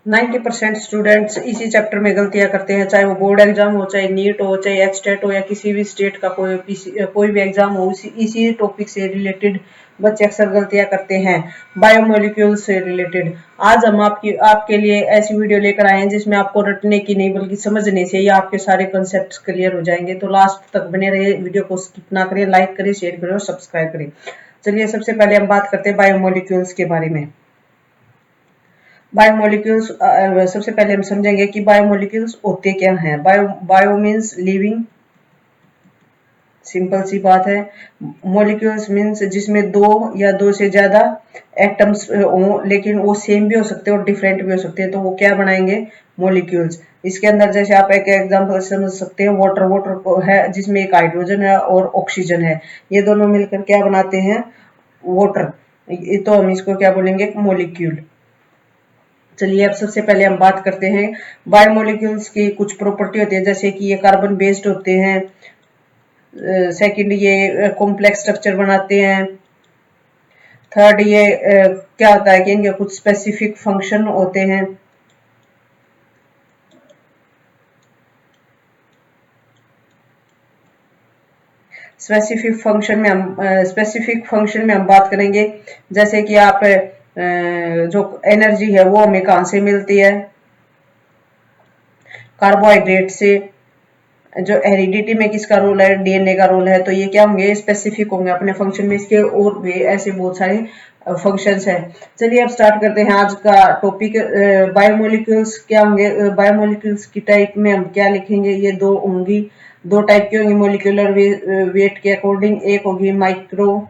90% students इसी chapter में गलतियां करते हैं, चाहे वो बोर्ड एग्जाम हो, चाहे नीट हो, चाहे एचटेट हो, या किसी भी स्टेट का कोई भी एग्जाम हो, इसी टॉपिक से रिलेटेड बच्चे अक्सर गलतियां करते हैं, बायोमोलिक्यूल से रिलेटेड। आज हम आपके लिए ऐसी वीडियो लेकर आए हैं जिसमें आपको रटने की नहीं बल्कि समझने से ही आपके सारे कंसेप्ट क्लियर हो जाएंगे। तो लास्ट तक बने रहिए, वीडियो को स्किप ना करें, लाइक करें, शेयर करें और सब्सक्राइब करें। चलिए सबसे पहले हम बात करते हैं बायोमोलिक्यूल्स के बारे में। बायोमोलिक्यूल्स सबसे पहले हम समझेंगे कि बायोमोलिक्यूल्स होते क्या हैं। बायो मीन्स लिविंग, सिंपल सी बात है। मॉलिक्यूल्स मीन्स जिसमें दो या दो से ज्यादा एटम्स हो, लेकिन वो सेम भी हो सकते हैं और डिफरेंट भी हो सकते हैं, तो वो क्या बनाएंगे, मॉलिक्यूल्स। इसके अंदर जैसे आप एक एग्जांपल समझ सकते हैं, वाटर है जिसमें एक हाइड्रोजन है और ऑक्सीजन है, ये दोनों मिलकर क्या बनाते हैं, वाटर। तो हम इसको क्या बोलेंगे, मॉलिक्यूल। चलिए अब सबसे पहले हम बात करते हैं बायोमोलिक्यूल्स की कुछ प्रॉपर्टी होती है, जैसे कि ये कार्बन बेस्ड होते हैं, सेकंड ये कॉम्प्लेक्स स्ट्रक्चर बनाते हैं, थर्ड ये क्या होता है कि इनके कुछ स्पेसिफिक फंक्शन होते हैं, स्पेसिफिक फंक्शन में हम बात करेंगे, जैसे कि आप जो एनर्जी है वो हमें कहां से मिलती है, कार्बोहाइड्रेट से। जो हेरिडिटी में किसका रोल है, डीएनए का रोल है, तो ये क्या होंगे, स्पेसिफिक होंगे अपने फंक्शन में। इसके और भी ऐसे बहुत सारे फंक्शंस हैं। चलिए अब स्टार्ट करते हैं आज का टॉपिक। बायोमोलिक्यूल्स क्या होंगे, बायोमोलिक्यूल्स की टाइप में हम क्या लिखेंगे, ये दो होंगी, दो टाइप की होंगी मोलिकुलर वेट के अकॉर्डिंग। एक होगी माइक्रो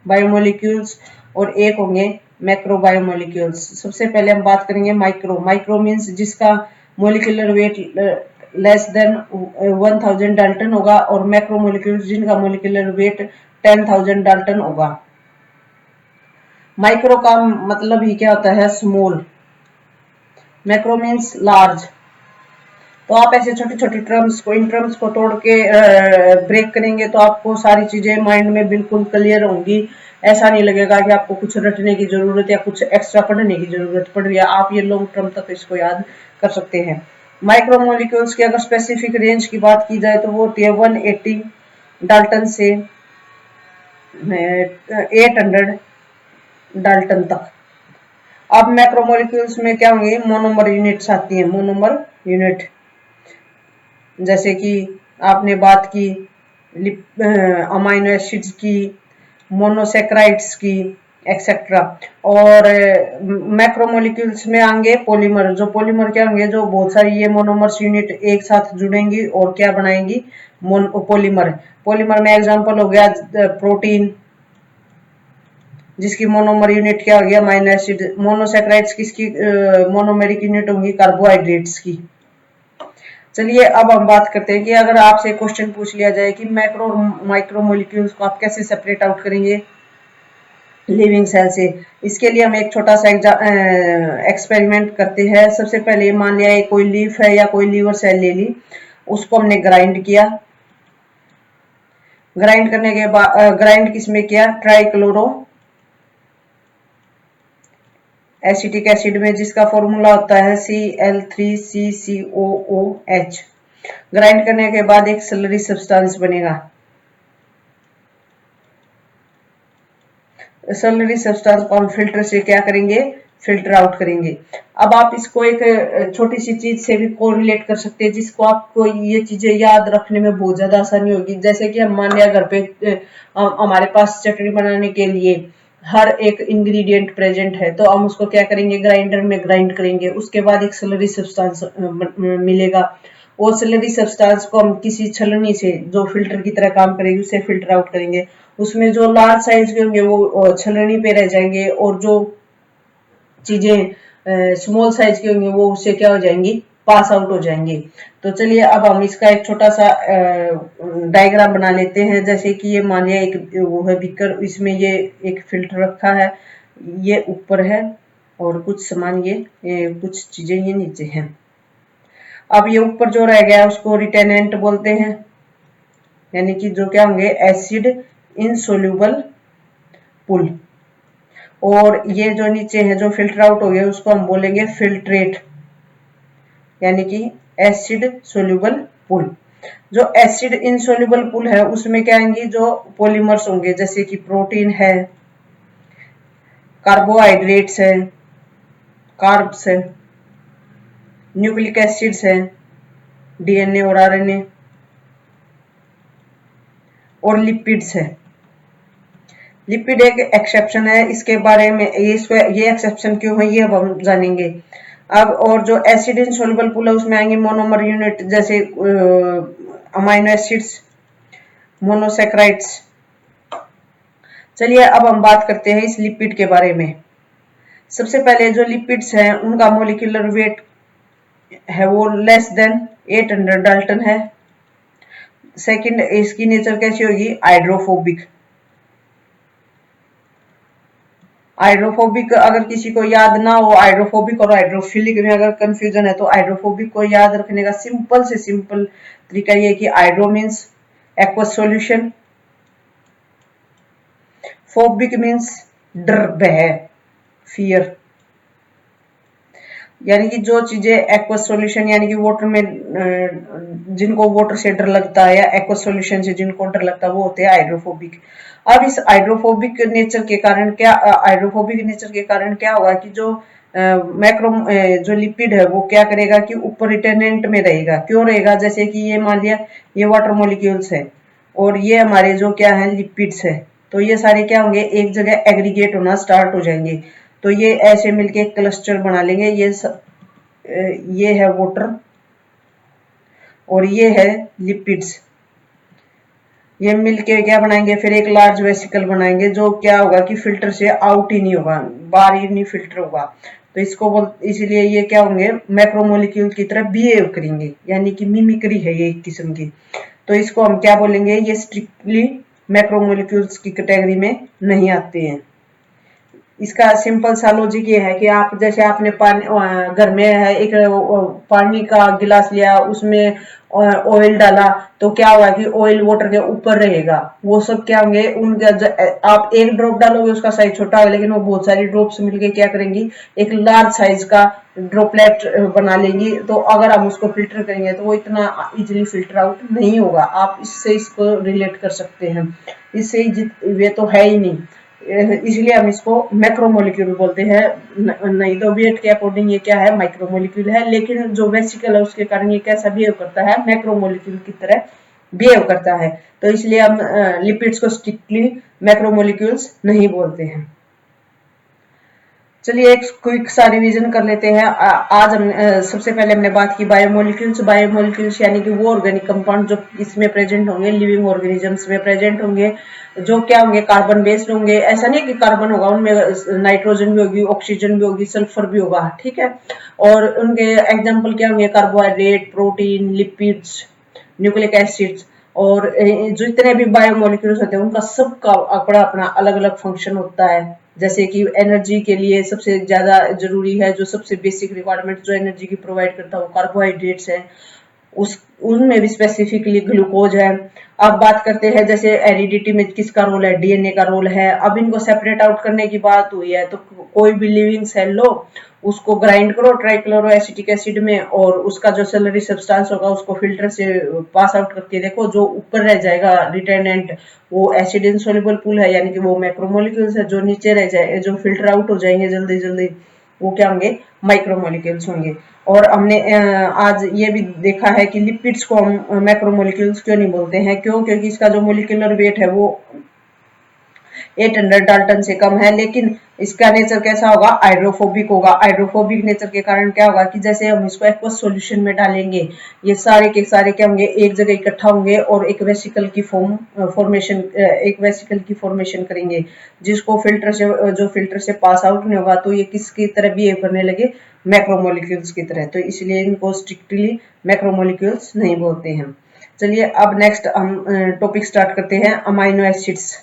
बायोमोलिक्यूल्स और एक होंगे मैक्रो बायोमोलिक्यूल्स। सबसे पहले हम बात करेंगे माइक्रो। माइक्रो मीन्स जिसका molecular weight less than 1000 Dalton होगा, और मैक्रोमोलिक्यूल्स जिनका मोलिकुलर वेट 10,000 डाल्टन होगा। माइक्रो का मतलब ही क्या होता है, स्मॉल। Macro means large. तो आप ऐसे छोटी छोटी इन टर्म्स को तोड़ के ब्रेक करेंगे तो आपको सारी चीजें माइंड में बिल्कुल क्लियर होंगी। ऐसा नहीं लगेगा कि आपको कुछ रटने की जरूरत या कुछ एक्स्ट्रा पढ़ने की जरूरत पड़ रही है, आप ये लॉन्ग टर्म तक इसको याद कर सकते हैं। माइक्रोमोलिक्यूल्स की अगर स्पेसिफिक रेंज की बात की जाए तो वो होती है 180 डाल्टन से 800 डाल्टन तक। अब मैक्रोमोलिक्यूल्स में क्या होंगे, मोनोमर यूनिट्स आती है, मोनोमर यूनिट, जैसे कि आपने बात की अमाइनो एसिड्स की, मोनोसेक्राइड्स की, एक्सेट्रा। और मैक्रोमोलिक्यूल्स में आएंगे पॉलीमर। जो पॉलीमर क्या होंगे, जो बहुत सारी ये मोनोमर्स यूनिट एक साथ जुड़ेंगी और क्या बनाएंगी, पॉलीमर। पॉलीमर में एग्जांपल हो गया प्रोटीन, जिसकी मोनोमर यूनिट क्या हो गया, अमाइनो एसिड। मोनोसेक्राइड्स किसकी मोनोमेरिक यूनिट होंगी, कार्बोहाइड्रेट्स की। चलिए अब हम बात करते हैं कि अगर आपसे क्वेश्चन पूछ लिया जाए कि मैक्रो और माइक्रो मॉलिक्यूल्स को आप कैसे सेपरेट आउट करेंगे लिविंग सेल से। इसके लिए हम एक छोटा सा एक्सपेरिमेंट करते हैं। सबसे पहले मान लिया कोई लीफ है या कोई लीवर सेल ले ली, उसको हमने ग्राइंड किया। ग्राइंड करने के बाद ग्राइंड किसमें किया, ट्राइक्लोरो एसिटिक एसिड में, जिसका फॉर्मूला होता है Cl3CCOOH। ग्राइंड करने के बाद एक स्लरी सब्सटेंस बनेगा। स्लरी सब्सटेंस को हम फिल्टर से क्या करेंगे, फिल्टर आउट करेंगे। अब आप इसको एक छोटी सी चीज से भी कोरिलेट कर सकते हैं, जिसको आपको ये चीजें याद रखने में बहुत ज्यादा आसानी होगी। जैसे कि हम मान लिया घर पे हमारे पास चटनी बनाने के लिए हर एक इंग्रेडिएंट प्रेजेंट है, तो हम उसको क्या करेंगे, ग्राइंडर में ग्राइंड करेंगे। उसके बाद एक स्लरी सब्सटेंस मिलेगा। वो स्लरी सब्सटेंस को हम किसी छलनी से जो फिल्टर की तरह काम करेगी उससे फिल्टर आउट करेंगे। उसमें जो लार्ज साइज के होंगे वो छलनी पे रह जाएंगे, और जो चीजें स्मॉल साइज की होंगी वो उससे क्या हो जाएंगी, पास आउट हो जाएंगी। तो चलिए अब हम इसका एक छोटा सा डायग्राम बना लेते हैं। जैसे कि ये मान लिया एक वो है बीकर, इसमें ये एक फिल्टर रखा है, ये ऊपर है और कुछ सामान ये कुछ चीजें ये नीचे हैं। अब ये ऊपर जो रह गया उसको रिटेनेंट बोलते हैं, यानी कि जो क्या होंगे, एसिड इनसोल्यूबल पुल। और ये जो नीचे है जो फिल्टर आउट हो गया उसको हम बोलेंगे फिल्ट्रेट। यानी कि एसिड सोल्यूबल पुल। जो एसिड इनसोल्यूबल पुल है उसमें क्या आएंगी, जो पॉलीमर्स होंगे जैसे कि प्रोटीन है, कार्बोहाइड्रेट्स है, कार्ब्स है, न्यूक्लिक एसिड्स है, डीएनए और आरएनए, और लिपिड्स है। लिपिड एक एक्सेप्शन है, इसके बारे में ये एक्सेप्शन क्यों है ये अब हम जानेंगे। अब और जो एसिड इनसोल्युबल पुल है उसमें आएंगे मोनोमर यूनिट जैसे अमाइनो एसिड्स, मोनोसेक्राइड्स। चलिए अब हम बात करते हैं इस लिपिड के बारे में। सबसे पहले जो लिपिड्स हैं उनका मोलिकुलर वेट है वो लेस देन 800 डाल्टन है। सेकंड, इसकी नेचर कैसी होगी, हाइड्रोफोबिक। हाइड्रोफोबिक अगर किसी को याद ना हो, हाइड्रोफोबिक और हाइड्रोफिलिक में अगर कंफ्यूजन है तो हाइड्रोफोबिक को याद रखने का सिंपल से सिंपल तरीका ये कि hydro means aqueous solution, phobic means डर, भय, फियर। यानी कि जो चीजें एक्वस सॉल्यूशन यानी कि वाटर में जिनको वाटर से डर लगता है या एक्वस सॉल्यूशन से जिनको डर लगता है वो होते हैं हाइड्रोफोबिक। अब इस हाइड्रोफोबिक नेचर के कारण क्या होगा कि जो मैक्रो जो लिपिड है वो क्या करेगा कि ऊपर रिटेनेंट में रहेगा। क्यों रहेगा, जैसे कि ये मान लिया ये वाटर मॉलिक्यूल्स है और ये हमारे जो क्या है लिपिड्स है, तो ये सारे क्या होंगे एक जगह एग्रीगेट होना स्टार्ट हो जाएंगे। तो ये ऐसे मिलके एक क्लस्टर बना लेंगे। ये है वाटर और ये है लिपिड्स। ये मिलके क्या बनाएंगे, फिर एक लार्ज वेसिकल बनाएंगे जो क्या होगा कि फिल्टर से आउट ही नहीं होगा, बाहर ही नहीं फिल्टर होगा। तो इसीलिए ये क्या होंगे, मैक्रोमोलिक्यूल की तरह बिहेव करेंगे, यानी कि मिमिक्री है ये एक किस्म की। तो इसको हम क्या बोलेंगे, ये स्ट्रिक्टली मैक्रोमोलिक्यूल्स की कैटेगरी में नहीं आते हैं। इसका सिंपल सा लॉजिक ये है कि आप जैसे आपने पानी घर में है एक पानी का गिलास लिया, उसमें ऑयल डाला, तो क्या होगा कि ऑयल वाटर के ऊपर रहेगा। वो सब क्या होंगे उनका, आप एक ड्रॉप डालोगे उसका साइज छोटा होगा, लेकिन वो बहुत सारी ड्रॉप्स मिलके क्या करेंगी एक लार्ज साइज का ड्रॉपलेट बना लेंगी। तो अगर हम उसको फिल्टर करेंगे तो वो इतना इजिली फिल्टर आउट नहीं होगा। आप इससे इसको रिलेट कर सकते हैं, इससे ये तो है ही नहीं, इसलिए हम इसको मैक्रोमोलिक्यूल बोलते हैं। नहीं तो वेट के अकॉर्डिंग ये क्या है, माइक्रोमोलिक्यूल है। लेकिन जो वेसिकल है उसके कारण ये कैसा बिहेव करता है, मैक्रोमोलिक्यूल की तरह बिहेव करता है। तो इसलिए हम लिपिड्स को स्ट्रिक्टली मैक्रोमोलिक्यूल्स नहीं बोलते हैं। चलिए एक क्विक सा रिवीजन कर लेते हैं। आज हम सबसे पहले हमने बात की बायोमोलिक्यूल्स। बायोमोलिक्यूल्स यानी कि वो ऑर्गेनिक कंपाउंड जो इसमें प्रेजेंट होंगे, लिविंग ऑर्गेनिजम्स में प्रेजेंट होंगे, जो क्या होंगे कार्बन बेस्ड होंगे। ऐसा नहीं कि कार्बन होगा, उनमें नाइट्रोजन भी होगी, ऑक्सीजन भी होगी, सल्फर भी होगा, ठीक है। और उनके एग्जाम्पल क्या होंगे, carbohydrate, protein, lipids, nucleic acids. और जो इतने भी बायोमोलिक्यूल्स होते हैं उनका सबका अपना अपना अलग अलग फंक्शन होता है। जैसे कि एनर्जी के लिए सबसे ज्यादा जरूरी है, जो सबसे बेसिक रिक्वायरमेंट जो एनर्जी की प्रोवाइड करता है वो कार्बोहाइड्रेट्स है, उनमें भी स्पेसिफिकली ग्लूकोज है। अब बात करते हैं जैसे एरिडिटी में किसका रोल है, डीएनए का रोल है। अब इनको सेपरेट आउट करने की बात हुई है तो कोई भी लिविंग सेल लो, उसको ग्राइंड करो ट्राइक्लोरो एसिटिक एसिड में, और उसका जो सेलरी सब्सटेंस होगा उसको फिल्टर से पास आउट करके देखो, जो ऊपर रह जाएगा रिटेनेंट वो एसिड इनसोल्युबल पूल है, यानी कि वो मैक्रोमोलिक्यूल्स है। जो नीचे रह जाए, जो फिल्टर आउट हो जाएंगे जल्दी जल्दी, वो क्या होंगे, माइक्रोमोलिक्यूल्स होंगे। और हमने आज ये भी देखा है कि लिपिड्स को हम मैक्रोमोलिक्यूल्स क्यों नहीं बोलते हैं, क्योंकि इसका जो मोलिकुलर वेट है वो 800 डाल्टन से कम है। लेकिन इसका नेचर कैसा होगा, हाइड्रोफोबिक होगा। हाइड्रोफोबिक नेचर के कारण क्या होगा कि जैसे हम इसको एक्वस सॉल्यूशन में डालेंगे, ये सारे के सारे क्या होंगे, एक जगह इकट्ठा होंगे और एक वेसिकल की फॉर्मेशन करेंगे, जिसको फिल्टर से पास आउट नहीं होगा, तो ये किसकी तरह बिहेव करने लगे, मैक्रोमोलिक्यूल्स की तरह। तो इसलिए इनको स्ट्रिक्टली मैक्रोमोलिक्यूल्स नहीं बोलते हैं। चलिए अब नेक्स्ट हम टॉपिक स्टार्ट करते हैं, अमाइनो एसिड्स।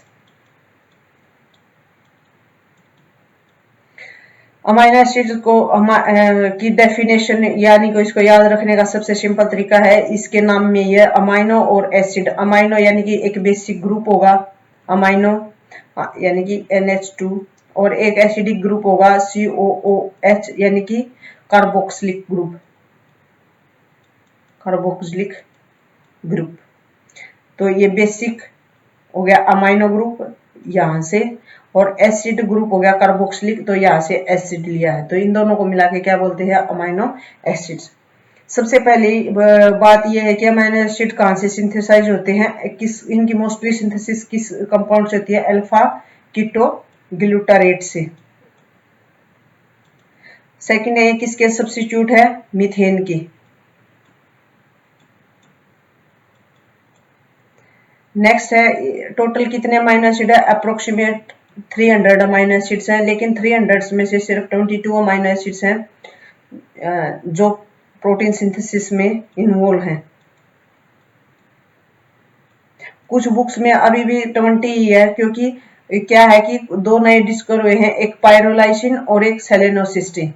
अमाइनो एसिड को की डेफिनेशन यानी कि इसको याद रखने का सबसे सिंपल तरीका है, इसके नाम में ये अमाइनो और एसिड। अमाइनो यानी कि एक बेसिक ग्रुप होगा अमाइनो यानी कि NH2, और एक एसिडिक ग्रुप होगा COOH यानी कि कार्बोक्सिलिक ग्रुप। Carboxylic group. तो ये बेसिक हो गया अमाइनो ग्रुप यहाँ से, और एसिड ग्रुप हो गया कार्बोक्सिलिक, तो यहाँ से एसिड लिया है, तो इन दोनों को मिला के क्या बोलते हैं, अमाइनो एसिड्स। सबसे पहली बात यह है कि अमाइनो एसिड कहाँ से सिंथेसाइज होते हैं, इनकी मोस्टली सिंथेसिस किस कंपाउंड से होती है, अल्फा कीटो ग्लूटारेट से। सेकंड है किसके सब्स्टिट्यूट है, मीथेन की। नेक्स्ट है टोटल कितने अमाइनो एसिड है, अप्रोक्सीमेट 300 अमाइनो एसिड्स हैं, लेकिन 300 में से सिर्फ 22 अमाइनो एसिड्स हैं जो प्रोटीन सिंथेसिस में इन्वॉल्व हैं। कुछ बुक्स में अभी भी 20 ही है, क्योंकि क्या है कि दो नए डिस्कवर हुए हैं, एक पायरोलाइसिन और एक सेलेनोसिस्टीन।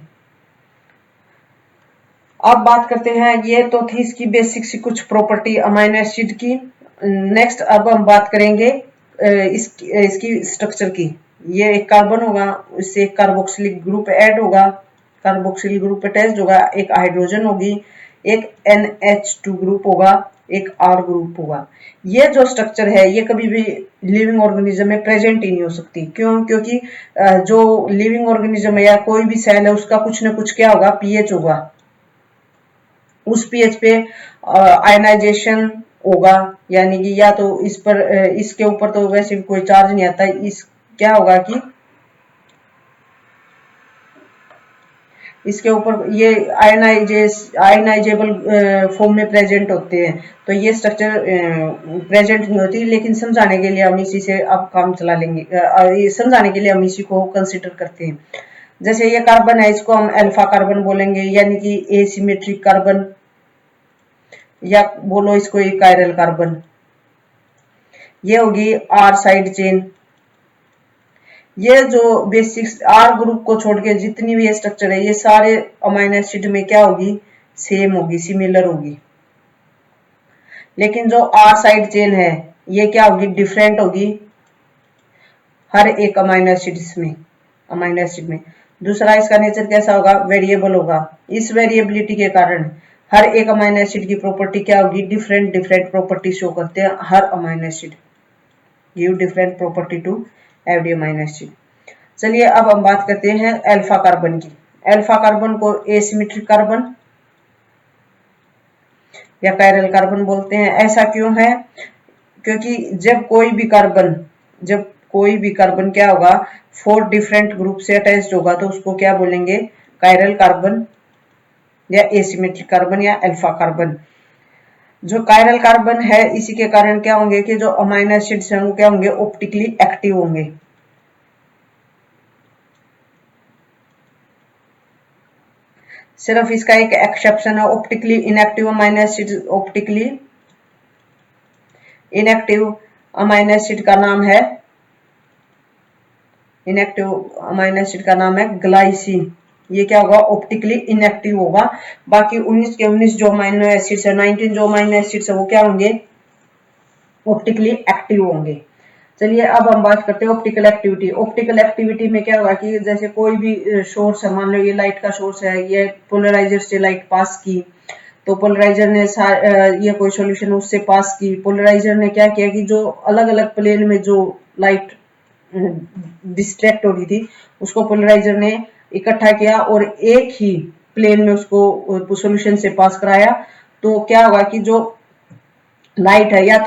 अब बात करते हैं, ये तो थी इसकी बेसिक सी कुछ प्रॉपर्टी अमाइनो एसिड की। नेक्स्ट अब हम बात करेंगे इसकी स्ट्रक्चर की। ये एक कार्बन होगा, इससे एक कार्बोक्सिलिक ग्रुप ऐड होगा, कार्बोक्सिलिक ग्रुप अटैच्ड होगा, एक हाइड्रोजन होगी, एक NH2 ग्रुप होगा, एक R ग्रुप होगा। ये जो स्ट्रक्चर है ये कभी भी लिविंग ऑर्गेनिज्म में प्रेजेंट ही नहीं हो सकती। क्यों? क्योंकि जो लिविंग ऑर्गेनिज्म है या कोई भी सेल है उसका कुछ ना कुछ क्या होगा, पीएच होगा। उस पीएच पे आयनाइजेशन होगा, यानी कि या तो इस पर इसके ऊपर तो वैसे भी कोई चार्ज नहीं आता, इस क्या होगा कि इसके ऊपर ये आयनाइजेबल फॉर्म में प्रेजेंट होते हैं, तो ये स्ट्रक्चर प्रेजेंट नहीं होती। लेकिन समझाने के लिए हम इसी से अब काम चला लेंगे, समझाने के लिए हम इसी को कंसिडर करते हैं। जैसे ये कार्बन है, इसको हम अल्फा कार्बन बोलेंगे, यानी कि एसिमेट्रिक कार्बन, या बोलो इसको एक कायरल कार्बन। ये होगी आर साइड चेन। ये जो बेसिक आर ग्रुप को छोड़ के जितनी भी ये स्ट्रक्चर है, ये सारे अमाइनो एसिड में क्या होगी, सेम होगी, सिमिलर होगी। लेकिन जो आर साइड चेन है ये क्या होगी, डिफरेंट होगी हर एक अमाइनो एसिड में। दूसरा इसका नेचर कैसा होगा, वेरिएबल होगा। इस वेरिएबिलिटी के कारण हर एक अमाइनो एसिड की प्रॉपर्टी क्या होगी, डिफरेंट प्रॉपर्टी शो करते हैं। हर amino acid give different property to every amino acid. चलिए अब हम बात करते हैं अल्फा कार्बन की। अल्फा कार्बन को एसिमेट्रिक कार्बन या कायरल कार्बन बोलते हैं। ऐसा क्यों है, क्योंकि जब कोई भी कार्बन क्या होगा, 4 डिफरेंट ग्रुप से अटैच्ड होगा, तो उसको क्या बोलेंगे, कायरल कार्बन या एसिमेट्रिक कार्बन या अल्फा कार्बन। जो कायरल कार्बन है इसी के कारण क्या होंगे कि जो अमाइनो एसिड्स हैं वो क्या होंगे, ऑप्टिकली एक्टिव होंगे। सिर्फ इसका एक एक्सेप्शन है, optically inactive amino acid. Optically inactive amino acid का नाम है, इनएक्टिव अमाइनो एसिड का नाम है ग्लाइसिन। ये क्या होगा, ऑप्टिकली इनएक्टिव होगा। बाकी 19 के 19 जो अमाइनो एसिड्स है, 19 जो अमाइनो एसिड्स है वो क्या होंगे, ऑप्टिकली एक्टिव होंगे। चलिए अब हम बात करते हैं ऑप्टिकल एक्टिविटी। ऑप्टिकल एक्टिविटी में क्या होगा कि जैसे कोई भी सोर्स है, मान लो ये लाइट का सोर्स है, ये पोलराइजर से लाइट पास की, तो पोलराइजर ने ये कोई सॉल्यूशन उससे पास की। पोलराइजर ने क्या किया कि जो अलग अलग प्लेन में जो लाइट डिस्ट्रैक्ट हो रही थी उसको पोलराइजर ने इकट्ठा किया और एक ही प्लेन में उसको सॉल्यूशन से पास कराया। तो क्या होगा कि जो लाइट है या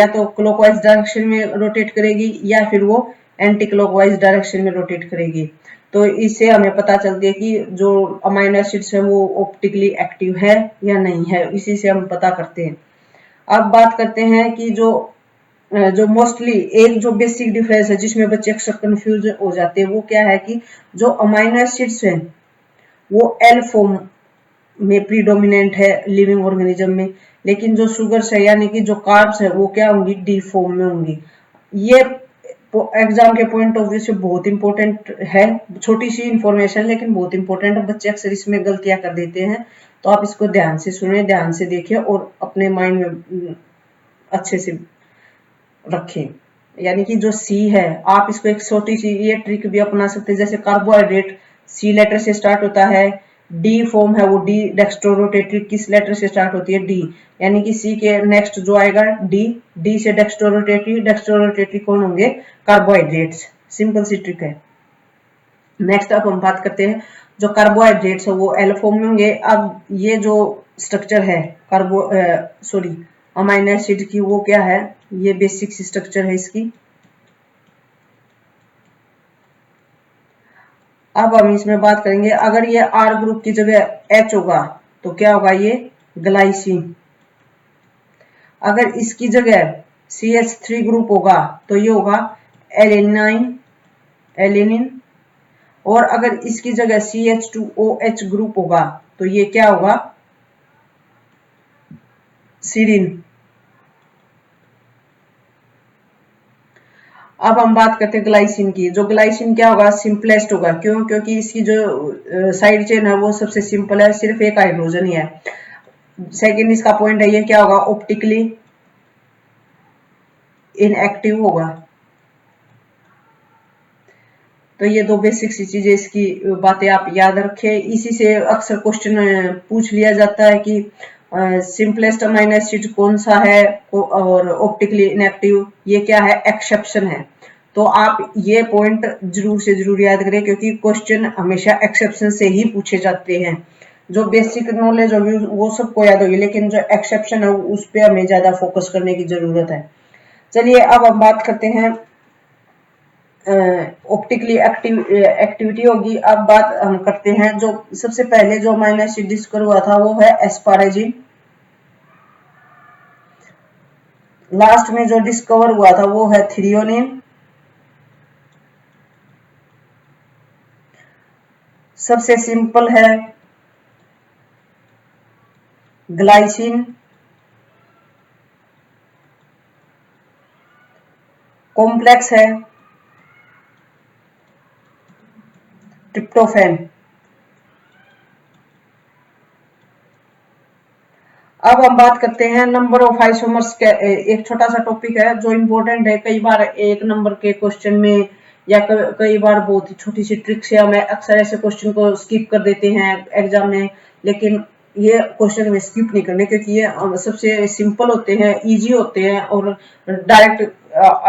तो क्लॉकवाइज डायरेक्शन में रोटेट करेगी या फिर वो एंटी क्लॉकवाइज डायरेक्शन में रोटेट करेगी। तो इससे हमें पता चलती है कि जो अमाइनो एसिड्स है वो ऑप्टिकली एक्टिव है या नहीं है, इसी से हम पता करते हैं। अब बात करते हैं कि जो मोस्टली एक जो बेसिक डिफरेंस है जिसमें बच्चे अक्सर कंफ्यूज हो जाते हैं, वो क्या है कि जो अमाइनो एसिड्स हैं वो एल फॉर्म में प्रीडोमिनेंट है लिविंग ऑर्गेनिज्म में, लेकिन जो शुगर्स है यानी कि जो कार्ब्स है वो क्या होंगी, डी फॉर्म में होंगी। ये एग्जाम के पॉइंट ऑफ व्यू से बहुत इंपॉर्टेंट है, छोटी सी इंफॉर्मेशन लेकिन बहुत इंपॉर्टेंट है। बच्चे अक्सर इसमें गलतियां कर देते हैं, तो आप इसको ध्यान से सुने, ध्यान से देखिए और अपने माइंड में अच्छे से रखें। यानी कि जो सी है, आप इसको एक छोटी सी ये ट्रिक भी अपना सकते हैं। जैसे कार्बोहाइड्रेट सी लेटर से स्टार्ट होता है, डी फॉर्म है वो डी डेक्स्ट्रो रोटेटरी किस लेटर से स्टार्ट होती है? डी, यानी कि सी के नेक्स्ट जो आएगा डी, डी से डेक्स्ट्रो रोटेटरी कौन होंगे? कार्बोहाइड्रेट्स। सिंपल सी ट्रिक है। नेक्स्ट अब हम बात करते हैं जो कार्बोहाइड्रेट्स है वो एल फॉर्म में होंगे। अब ये जो स्ट्रक्चर है अमाइनो एसिड की वो क्या है? ये बेसिक स्ट्रक्चर है इसकी। अब हम इसमें बात करेंगे, अगर ये आर ग्रुप की जगह एच होगा तो क्या होगा? ये ग्लाइसिन। अगर इसकी जगह CH3 ग्रुप होगा तो ये होगा एलेनिन। और अगर इसकी जगह CH2OH ग्रुप होगा तो ये क्या होगा? सीरीन। अब हम बात करते हैं ग्लाइसिन की। जो ग्लाइसिन क्या होगा? सिंपलेस्ट होगा। क्यों? क्योंकि इसकी जो साइड चेन है वो सबसे सिंपल है, सिर्फ एक हाइड्रोजन ही है। सेकेंड इसका पॉइंट है, ये क्या होगा? ऑप्टिकली इनएक्टिव होगा। तो ये दो बेसिक सी चीजें, इसकी बातें आप याद रखें। इसी से अक्सर क्वेश्चन पूछ लिया जाता है कि सिंपलेस्ट अमाइनो एसिड कौन सा है और ऑप्टिकली इनएक्टिव ये क्या है? एक्सेप्शन है। तो आप ये पॉइंट जरूर से जरूर याद करें, क्योंकि क्वेश्चन हमेशा एक्सेप्शन से ही पूछे जाते हैं। जो बेसिक नॉलेज होगी वो सबको याद होगी, लेकिन जो एक्सेप्शन है उस पर हमें ज्यादा फोकस करने की जरूरत है। चलिए अब हम बात करते हैं ऑप्टिकली एक्टिविटी होगी। अब बात हम करते हैं जो सबसे पहले जो अमाइनो एसिड डिस्कवर हुआ था वो है एस्पारेजिन। लास्ट में जो डिस्कवर हुआ था वो है थ्रियोनिन। सबसे सिंपल है ग्लाइसिन। कॉम्प्लेक्स है ट्रिप्टोफैन। अब हम बात करते हैं नंबर ऑफ आइसोमर्स के। एक छोटा सा टॉपिक है जो इम्पोर्टेंट है, कई बार एक नंबर के क्वेश्चन में या कई बार बहुत ही छोटी सी ट्रिक से हमें अक्सर ऐसे क्वेश्चन को स्किप कर देते हैं एग्जाम में, लेकिन ये क्वेश्चन में स्किप नहीं करने, क्योंकि ये सबसे सिंपल होते हैं, इजी होते हैं और डायरेक्ट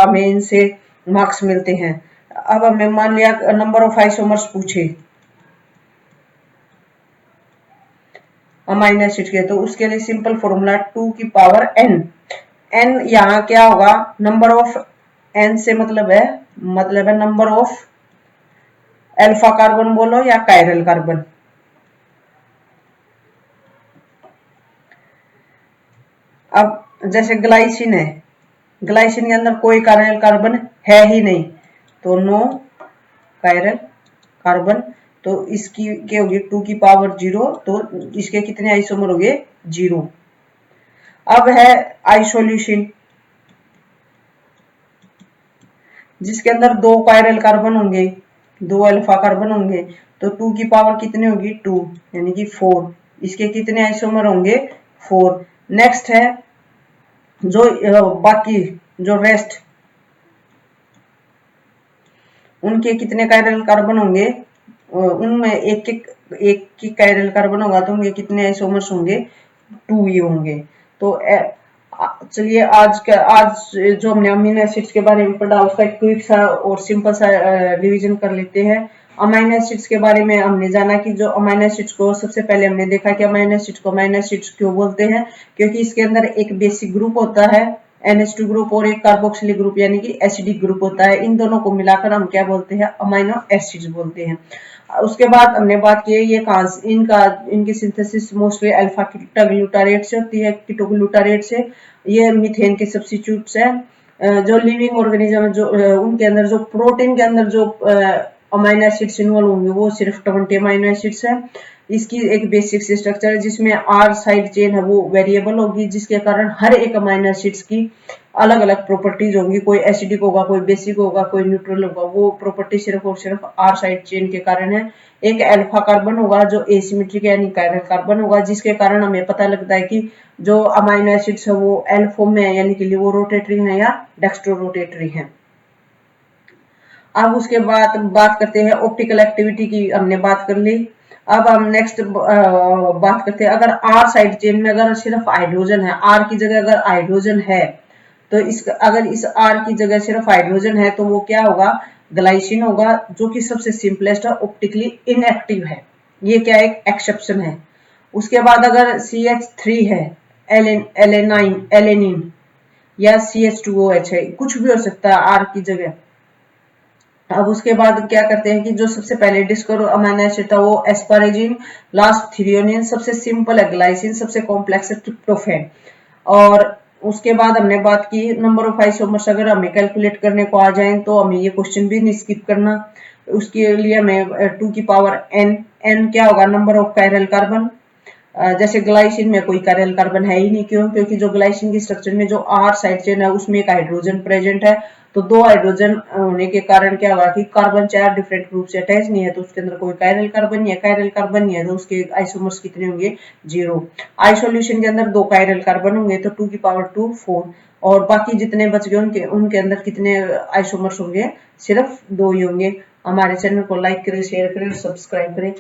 हमें इनसे मार्क्स मिलते हैं। अब हमें मान लिया नंबर ऑफ आइसोमर्स पूछे अमाइनो एसिड के, तो उसके लिए सिंपल फॉर्मूला 2 की पावर n। n यहाँ क्या होगा? नंबर ऑफ n से मतलब है नंबर ऑफ अल्फा कार्बन बोलो या कायरल कार्बन। अब जैसे ग्लाइसिन है, ग्लाइसिन के अंदर कोई कायरल कार्बन है ही नहीं, तो नो कायरल कार्बन। तो इसकी क्या होगी? 2 की पावर 0, तो इसके कितने आइसोमर हो गए? 0। अब है आइसोल्यूसिन, जिसके अंदर 2 कायरल कार्बन होंगे, 2 अल्फा कार्बन होंगे, तो 2 की पावर कितने होगी? 2, यानी कि 4। इसके कितने आइसोमर होंगे? 4। नेक्स्ट है जो बाकी जो रेस्ट, उनके कितने कायरल कार्बन होंगे? उनमें एक कायरल कार्बन होगा, तो उनके कितने आइसोमर्स होंगे? 2 ही होंगे। तो चलिए आज जो हमने अमीनो एसिड्स के बारे में पढ़ा उसका एक क्विक सा और सिंपल सा रिवीजन कर लेते हैं। अमीनो एसिड्स के बारे में हमने जाना कि जो अमीनो एसिड्स को सबसे पहले हमने देखा कि अमीनो एसिड्स को अमीनो एसिड्स क्यों बोलते हैं, क्योंकि इसके अंदर एक बेसिक ग्रुप होता है NH2 ग्रुप और एक कार्बोक्सिलिक ग्रुप यानी कि एसिडिक ग्रुप होता है। इन दोनों को मिलाकर हम क्या बोलते हैं? अमीनो एसिड्स बोलते हैं। उसके बाद हमने बात की ये इनकी सिंथेसिस मोस्टली अल्फा कीटोग्लूटारेट से होती है, कीटोग्लूटारेट से। ये मीथेन के सब्स्टिट्यूट्स है। जो लिविंग ऑर्गेनिज्म जो उनके अंदर जो प्रोटीन के अंदर जो अमीनो एसिड्स इन्वॉल्व होंगे वो सिर्फ 20 अमीनो एसिड्स है। इसकी एक बेसिक स्ट्रक्चर है जिसमें आर साइड चेन है वो वेरिएबल होगी, जिसके कारण हर एक अमीनो एसिड्स की अलग अलग प्रॉपर्टीज होंगी। कोई एसिडिक होगा, कोई बेसिक होगा, कोई न्यूट्रल होगा। वो प्रॉपर्टी सिर्फ और सिर्फ आर साइड चेन के कारण है। एक अल्फा कार्बन होगा जो एसिमेट्रिक यानी कायरल कार्बन होगा, जिसके कारण हमें पता लगता है कि जो अमीनो एसिड्स है वो एल फॉर्म में है, यानी कि वो रोटेटरी है या डेक्स्ट्रो रोटेटरी है। अब उसके बाद बात करते हैं ऑप्टिकल एक्टिविटी की। हमने बात कर ली। अब हम नेक्स्ट बात करते हैं, अगर आर साइड चेन में अगर सिर्फ हाइड्रोजन है, आर की जगह अगर हाइड्रोजन है, तो अगर इस आर की जगह सिर्फ हाइड्रोजन है तो वो क्या होगा, ग्लाइसिन होगा, जो कि सबसे सिंपलेस्ट है, ऑप्टिकली इनएक्टिव है। ये क्या एक एक्सेप्शन है। उसके बाद अगर CH3 है, एलेनिन या CH2OH है, कुछ भी हो सकता है आर की जगह। अब उसके बाद क्या करते हैं कि जो सबसे पहले डिस्कवर अमीनो एसिड था वो एस्पारेजिन, लास्ट थ्रियोनिन, सबसे सिंपल है ग्लाइसिन, सबसे कॉम्प्लेक्स है ट्रिप्टोफैन। और उसके बाद हमने बात की नंबर ऑफ आइसोमर्स, अगर हमें कैलकुलेट करने को आ जाए तो हमें ये क्वेश्चन भी नहीं स्किप करना। उसके लिए हमें 2 की पावर n क्या होगा, नंबर ऑफ कायरल कार्बन। जैसे ग्लाइसिन में कोई कायरल कार्बन है ही नहीं, क्यों, क्योंकि जो ग्लाइसिन की स्ट्रक्चर में जो आर साइड चेन है उसमें एक हाइड्रोजन प्रेजेंट है, तो 2 हाइड्रोजन होने के कारण क्या होगा कि कार्बन 4 डिफरेंट ग्रुप से अटैच नहीं है, तो उसके अंदर कोई कायरल कार्बन नहीं है, कायरल कार्बन नहीं है तो उसके आइसोमर्स कितने होंगे, 0। आइसोल्यूशन के अंदर 2 कायरल कार्बन होंगे तो 2 की पावर 2 4, और बाकी जितने बच गए उनके अंदर कितने आइसोमर्स होंगे, सिर्फ 2 ही होंगे। हमारे चैनल को लाइक करें, शेयर करें, सब्सक्राइब करें।